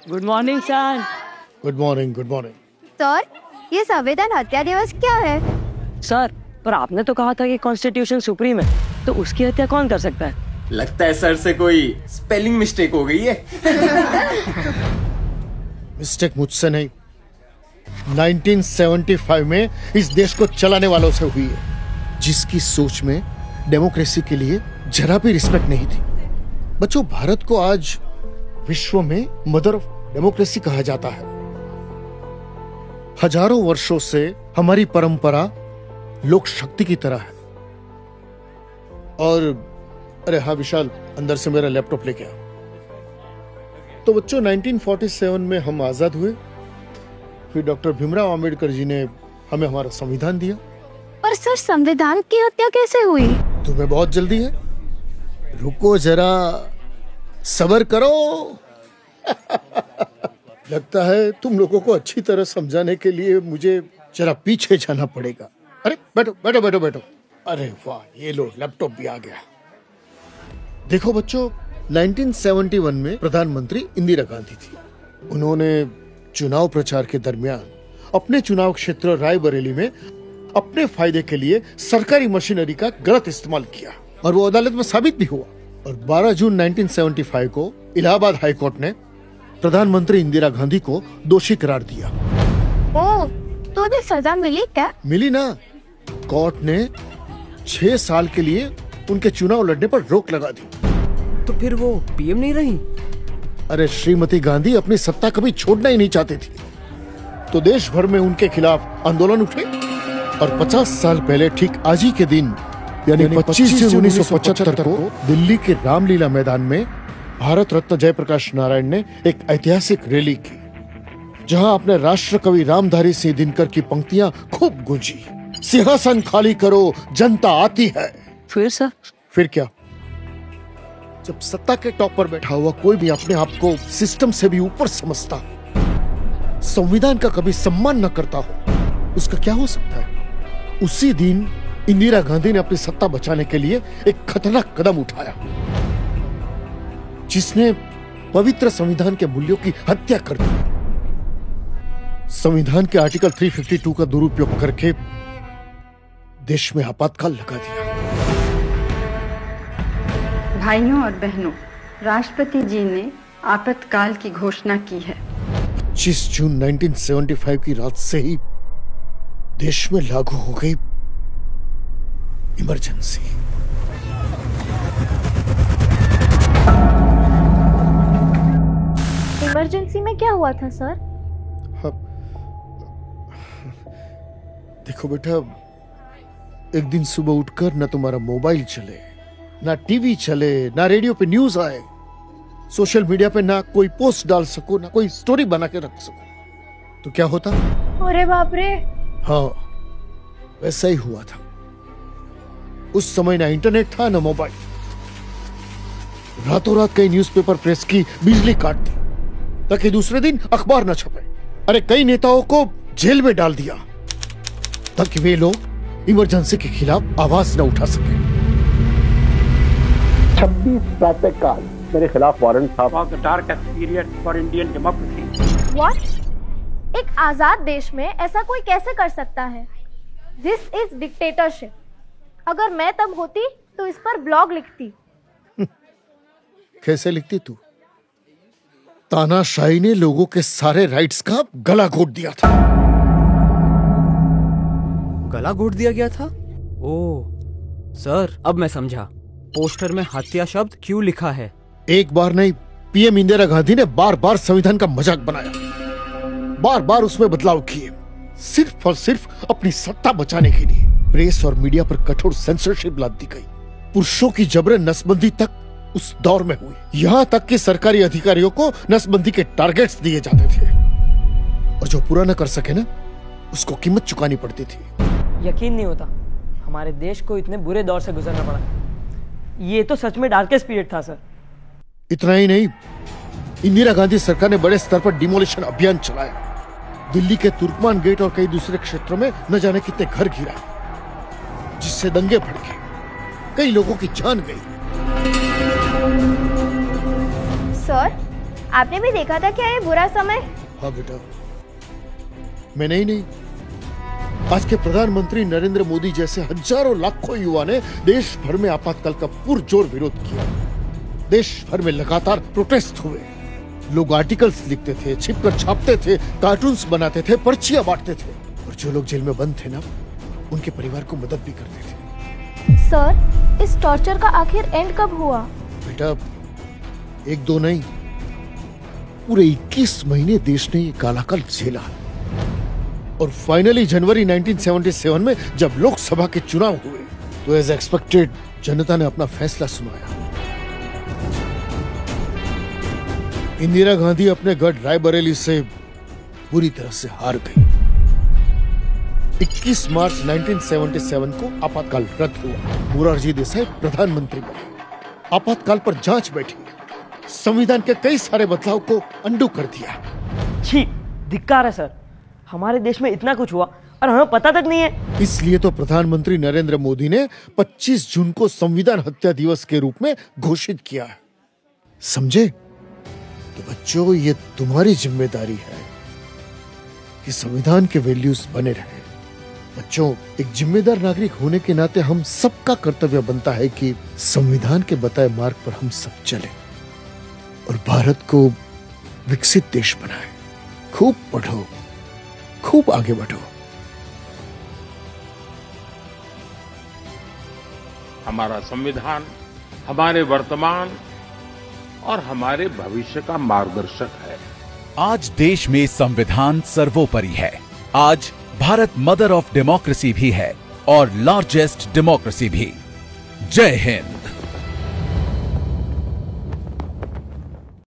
Good morning sir. Good morning, good morning. Sir, ये संविधान हत्या दिवस क्या है? सर, पर आपने तो कहा था कि कॉन्स्टिट्यूशन सुप्रीम है, तो उसकी हत्या कौन कर सकता है? लगता है सर से कोई स्पेलिंग मिस्टेक हो गई है। मिस्टेक मुझसे नहीं, 1975 में इस देश को चलाने वालों से हुई है, जिसकी सोच में डेमोक्रेसी के लिए जरा भी रिस्पेक्ट नहीं थी। बच्चों, भारत को आज विश्व में मदर ऑफ डेमोक्रेसी कहा जाता है। हजारों वर्षों से हमारी परंपरा लोक शक्ति की तरह है। और अरे हाँ विशाल, अंदर से मेरा लैपटॉप लेके आ। तो बच्चों, 1947 में हम आजाद हुए, फिर डॉक्टर भीमराव अंबेडकर जी ने हमें हमारा संविधान दिया। पर सर, संविधान की हत्या कैसे हुई? तुम्हें बहुत जल्दी है, रुको जरा, सब्र करो। लगता है तुम लोगों को अच्छी तरह समझाने के लिए मुझे जरा पीछे जाना पड़ेगा। अरे बैठो बैठो बैठो बैठो। अरे वाह, ये लो, लैपटॉप भी आ गया। देखो बच्चों, 1971 में प्रधानमंत्री इंदिरा गांधी थी। उन्होंने चुनाव प्रचार के दरमियान अपने चुनाव क्षेत्र रायबरेली में अपने फायदे के लिए सरकारी मशीनरी का गलत इस्तेमाल किया, और वो अदालत में साबित भी हुआ। और 12 जून 1975 को इलाहाबाद हाई कोर्ट ने प्रधानमंत्री इंदिरा गांधी को दोषी करार दिया। ओह, तो उन्हें सजा मिली क्या? मिली ना। कोर्ट ने 6 साल के लिए उनके चुनाव लड़ने पर रोक लगा दी। तो फिर वो पीएम नहीं रही? अरे श्रीमती गांधी अपनी सत्ता कभी छोड़ना ही नहीं चाहती थी, तो देश भर में उनके खिलाफ आंदोलन उठे। और 50 साल पहले ठीक आज ही के दिन, यानी 25 जून 1975 को दिल्ली के रामलीला मैदान में भारत रत्न जयप्रकाश नारायण ने एक ऐतिहासिक रैली की, जहां अपने राष्ट्र कवि रामधारी सिंह दिनकर की पंक्तियां खूब गूंजी। सिंहासन खाली करो, जनता आती है। फिर सर? फिर क्या? जब सत्ता के टॉप पर बैठा हुआ कोई भी अपने आप को सिस्टम से भी ऊपर समझता, संविधान का कभी सम्मान न करता हो, उसका क्या हो सकता है? उसी दिन इंदिरा गांधी ने अपनी सत्ता बचाने के लिए एक खतरनाक कदम उठाया, जिसने पवित्र संविधान के मूल्यों की हत्या कर दी। संविधान के आर्टिकल 352 का दुरुपयोग करके देश में आपातकाल लगा दिया। भाइयों और बहनों, राष्ट्रपति जी ने आपातकाल की घोषणा की है। 25 जून 1975 की रात से ही देश में लागू हो गई इमरजेंसी। इमरजेंसी में क्या हुआ था सर? हाँ, देखो बेटा, एक दिन सुबह उठकर ना तुम्हारा मोबाइल चले, ना टीवी चले, ना रेडियो पे न्यूज आए, सोशल मीडिया पे ना कोई पोस्ट डाल सको, ना कोई स्टोरी बना के रख सको, तो क्या होता? अरे बाप रे। हाँ, वैसा ही हुआ था। उस समय ना इंटरनेट था, ना मोबाइल। रातों रात कई न्यूज़पेपर प्रेस की बिजली काट दी ताकि दूसरे दिन अखबार न छपे। अरे कई नेताओं को जेल में डाल दिया ताकि वे लोग इमरजेंसी के खिलाफ आवाज न उठा सके। 26 प्रातःकाल मेरे खिलाफ वारंट था। What? एक आजाद देश में ऐसा कोई कैसे कर सकता है? This is dictatorship. अगर मैं तब होती तो इस पर ब्लॉग लिखती। कैसे लिखती तू? तानाशाही ने लोगों के सारे राइट्स का गला घोट दिया था। गला घोट दिया गया था? ओह सर, अब मैं समझा पोस्टर में हत्या शब्द क्यों लिखा है। एक बार नहीं, पीएम इंदिरा गांधी ने बार बार संविधान का मजाक बनाया, बार बार उसमें बदलाव किए, सिर्फ और सिर्फ अपनी सत्ता बचाने के लिए। प्रेस और मीडिया पर कठोर सेंसरशिप लाद दी गई। पुरुषों की जबरन नसबंदी तक उस दौर में हुई। यहाँ तक कि सरकारी अधिकारियों को नसबंदी के टारगेट्स दिए जाते थे, और जो पूरा न कर सके ना, उसको कीमत चुकानी पड़ती थी। यकीन नहीं होता हमारे देश को इतने बुरे दौर से गुजरना पड़ा। ये तो सच में डार्केस्ट पीरियड था सर। इतना ही नहीं, इंदिरा गांधी सरकार ने बड़े स्तर पर डिमोलिशन अभियान चलाया। दिल्ली के तुर्कमान गेट और कई दूसरे क्षेत्रों में न जाने कितने घर गिरा, जिससे दंगे भड़के, कई लोगों की जान गई। सर, आपने भी देखा था क्या ये बुरा समय? हाँ बेटा, मैंने ही नहीं, आज के प्रधानमंत्री नरेंद्र मोदी जैसे हजारों लाखों युवा ने देश भर में आपातकाल का पुरजोर विरोध किया। देश भर में लगातार प्रोटेस्ट हुए। लोग आर्टिकल्स लिखते थे, छिपकर छापते थे, कार्टून्स बनाते थे, पर्चियां बांटते थे, और जो लोग जेल में बंद थे ना, उनके परिवार को मदद भी करते थे। सर, इस टॉर्चर का आखिर एंड कब हुआ? बेटा, 1-2 नहीं, पूरे 21 महीने देश ने ये कालाकाल झेला। और फाइनली जनवरी 1977 में जब लोकसभा के चुनाव हुए तो एज एक्सपेक्टेड जनता ने अपना फैसला सुनाया। इंदिरा गांधी अपने गढ़ रायबरेली से बुरी तरह से हार गई। 21 मार्च 1977 को आपातकाल रद्द हुआ। मोरारजी देसाई प्रधानमंत्री बने। आपातकाल पर जांच बैठी, संविधान के कई सारे बदलाव को अंडू कर दिया। छी, धिक्कार है सर, हमारे देश में इतना कुछ हुआ और हमें पता तक नहीं है। इसलिए तो प्रधानमंत्री नरेंद्र मोदी ने 25 जून को संविधान हत्या दिवस के रूप में घोषित किया है। समझे? तो बच्चों, ये तुम्हारी जिम्मेदारी है कि संविधान के वैल्यूज बने रहे। बच्चों, एक जिम्मेदार नागरिक होने के नाते हम सबका कर्तव्य बनता है कि संविधान के बताए मार्ग पर हम सब चलें और भारत को विकसित देश बनाएं। खूब पढ़ो, खूब आगे बढ़ो। हमारा संविधान हमारे वर्तमान और हमारे भविष्य का मार्गदर्शक है। आज देश में संविधान सर्वोपरि है। आज भारत मदर ऑफ डेमोक्रेसी भी है और लार्जेस्ट डेमोक्रेसी भी। जय हिंद।